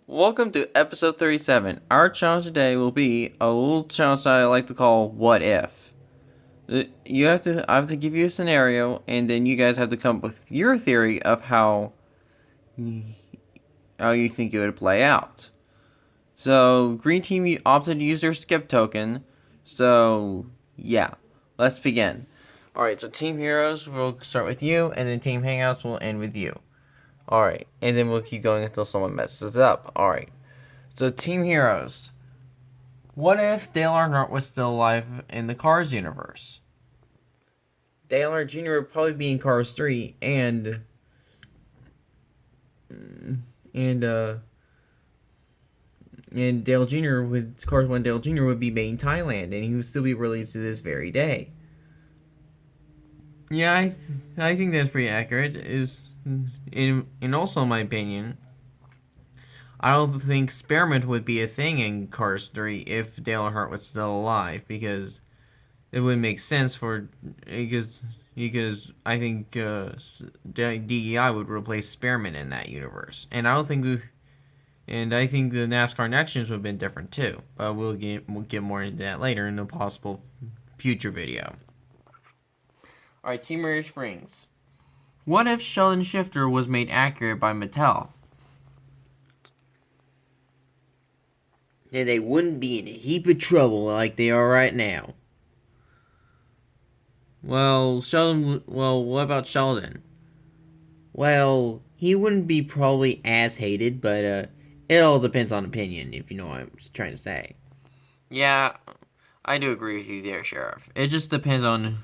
Welcome to episode 37. Our challenge today will be a little challenge that I like to call What If. I have to give you a scenario, and then you guys have to come up with your theory of how you think it would play out. So, green team opted to use their skip token. So, yeah, let's begin. Alright, so team heroes, we'll start with you, and then team hangouts will end with you. Alright, and then we'll keep going until someone messes it up. Alright. So, Team Heroes. What if Dale Earnhardt was still alive in the Cars universe? Dale Earnhardt Jr. would probably be in Cars 3, and Dale Jr. with Cars 1 Dale Jr. would be made in Thailand, and he would still be released to this very day. Yeah, I think that's pretty accurate. In also in my opinion, I don't think Spearmint would be a thing in Cars 3 if Dale Earnhardt was still alive, because it would make sense because I think DEI would replace Spearmint in that universe, and I think the NASCAR Nextions would have been different too. But we'll get more into that later in a possible future video. All right, Team Radiator Springs. What if Sheldon Shifter was made accurate by Mattel? Then they wouldn't be in a heap of trouble like they are right now. Well, what about Sheldon? Well, he wouldn't be probably as hated, but it all depends on opinion, if you know what I'm trying to say. Yeah, I do agree with you there, Sheriff. It just depends on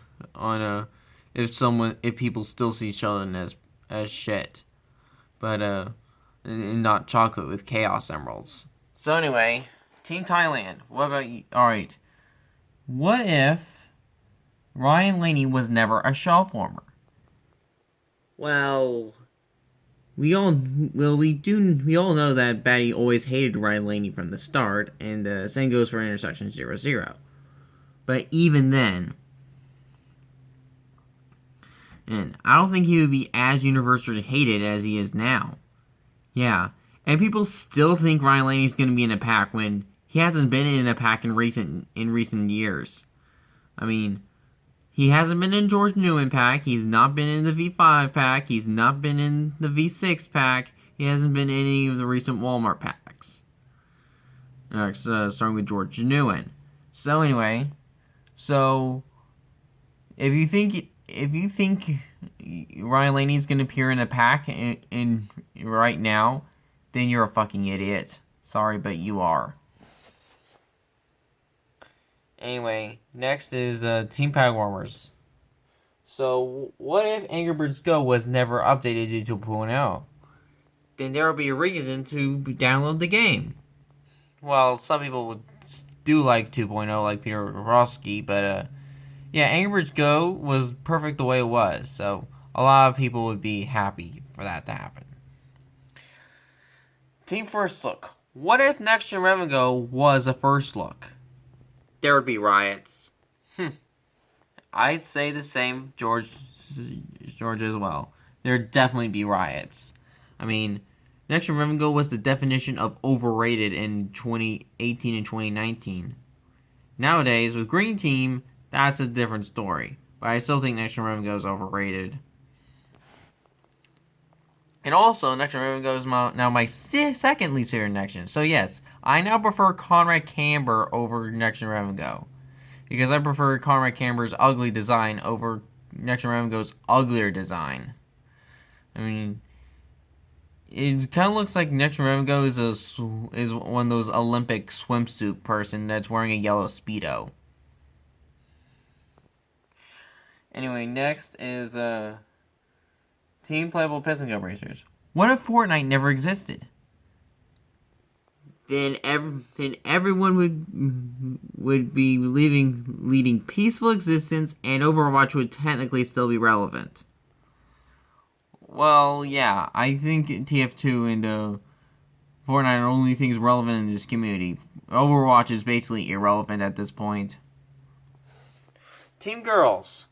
if people still see Sheldon as shit, but and not chocolate with Chaos Emeralds. So anyway, Team Thailand. What about you? All right. What if Ryan Laney was never a shell former? Well, we all know that Batty always hated Ryan Laney from the start, and same goes for Intersection 00. But even then, and I don't think he would be as universally hated as he is now. Yeah, and people still think Ryan Laney's going to be in a pack when he hasn't been in a pack in recent years. I mean, he hasn't been in George Newman pack. He's not been in the V5 pack. He's not been in the V6 pack. He hasn't been in any of the recent Walmart packs. Starting with George Newman. So anyway, if you think Ryan Laney's gonna appear in a pack in right now, then you're a fucking idiot. Sorry, but you are. Anyway, next is Team Pack Warmers. So, what if Angry Birds Go was never updated to 2.0? Then there would be a reason to download the game. Well, some people do like 2.0, like Peter Rosky, but yeah, Angry Birds Go was perfect the way it was, so a lot of people would be happy for that to happen. Team First Look. What if Next Gen Revengo was a first look? There would be riots. I'd say the same, George as well. There'd definitely be riots. I mean, Next Gen Revengo was the definition of overrated in 2018 and 2019. Nowadays, with Green Team, that's a different story. But I still think Next Gen Revengo is overrated. And also, Next Gen Revengo is now my second least favorite Next Gen. So yes, I now prefer Conrad Camber over Next Gen Revengo. Because I prefer Conrad Camber's ugly design over Next Gen Revengo's uglier design. I mean, it kind of looks like Next Gen Revengo is one of those Olympic swimsuit person that's wearing a yellow Speedo. Anyway, next is Team Playable Piston Cup Racers. What if Fortnite never existed? Then everyone would be leading peaceful existence, and Overwatch would technically still be relevant. Well, yeah, I think TF2 and Fortnite are only things relevant in this community. Overwatch is basically irrelevant at this point. Team Girls.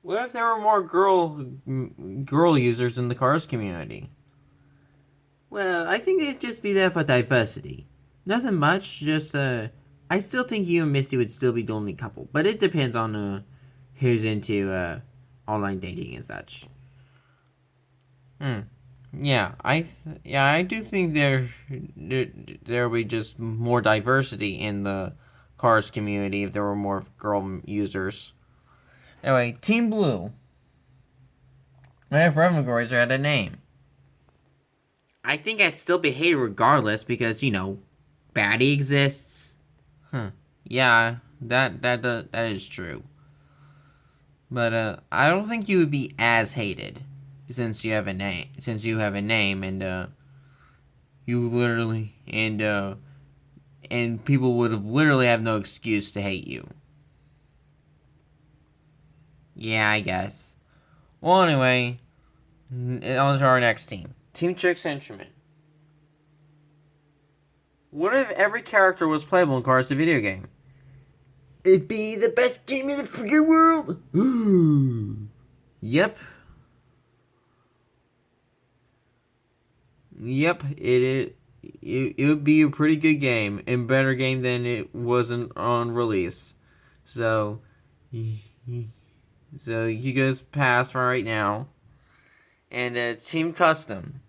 What if there were more girl users in the Cars community? Well, I think it'd just be there for diversity. Nothing much, just, I still think you and Misty would still be the only couple, but it depends on, who's into, online dating and such. Hmm. Yeah, I do think there will be just more diversity in the Cars community if there were more girl users. Anyway, Team Blue. What if Revenant had a name? I think I'd still be hated regardless because, baddie exists. Huh. Yeah, that is true. But I don't think you would be as hated since you have a name. Since you have a name and you literally and people would have literally have no excuse to hate you. Yeah, I guess. Well, anyway, on to our next team. Team Chick's Instrument. What if every character was playable in Cars the video game? It'd be the best game in the freaking world! Yep. Yep, it is. It would be a pretty good game, and better game than it wasn't on release. So you guys pass for right now. And Team Custom.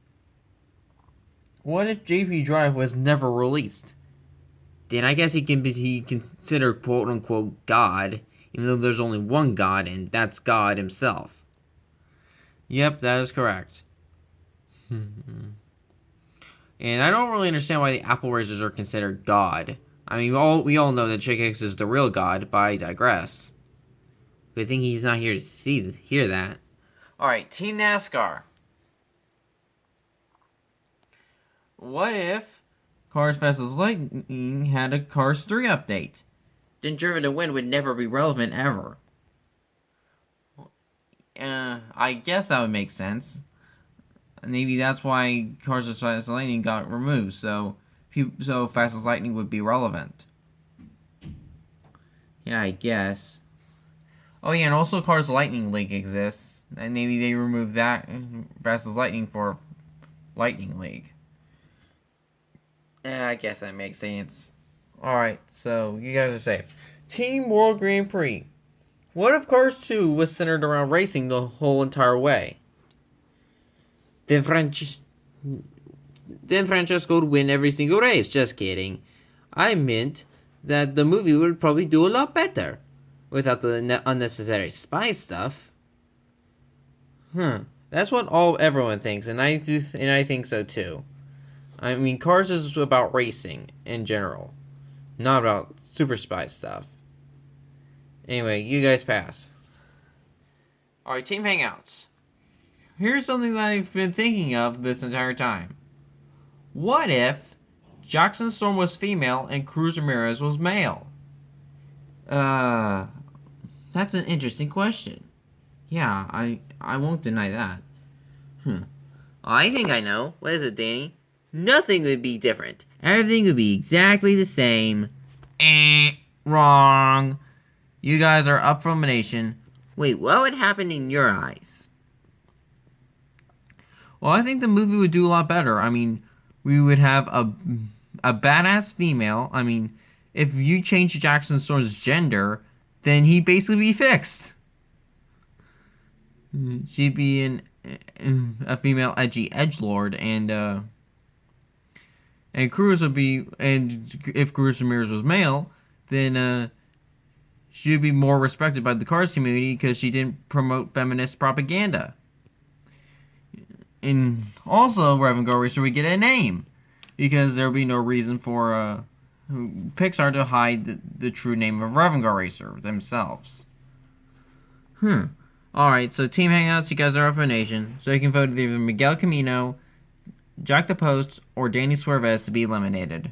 What if JP Drive was never released? Then I guess he can be considered quote unquote God, even though there's only one God, and that's God himself. Yep, that is correct. And I don't really understand why the Apple Racers are considered God. I mean, we all know that Chick Hicks is the real God, but I digress. Good thing he's not here to hear that. Alright, Team NASCAR. What if Cars Fast as Lightning had a Cars 3 update? Then Driven to Win would never be relevant ever. I guess that would make sense. Maybe that's why Cars Fast as Lightning got removed, so Fast as Lightning would be relevant. Yeah, I guess. Oh yeah, and also Cars Lightning League exists, and maybe they removed that Fast as Lightning for Lightning League. I guess that makes sense. Alright, so you guys are safe. Team World Grand Prix. What if Cars 2 was centered around racing the whole entire way? Then Francesco would win every single race. Just kidding. I meant that the movie would probably do a lot better without the unnecessary spy stuff. That's what everyone thinks, and I think so too. I mean, Cars is about racing in general, not about super spy stuff. Anyway, you guys pass. Alright, Team Hangouts. Here's something that I've been thinking of this entire time. What if Jackson Storm was female and Cruz Ramirez was male? That's an interesting question. Yeah, I won't deny that. I think I know. What is it, Danny? Nothing would be different. Everything would be exactly the same. Wrong. You guys are up for elimination. Wait, what would happen in your eyes? Well, I think the movie would do a lot better. I mean, we would have a badass female. I mean, if you change Jackson Storm's gender, then he'd basically be fixed. She'd be a female edgy edgelord, and Cruz would be, and if Cruz Ramirez was male, then she would be more respected by the Cars community because she didn't promote feminist propaganda. And also, Rev Go Racer would get a name because there would be no reason for Pixar to hide the true name of Rev Go Racer themselves. Alright, so Team Hangouts, you guys are up for nation, so you can vote either Miguel Camino, Jack the Post, or Danny Suarez to be eliminated.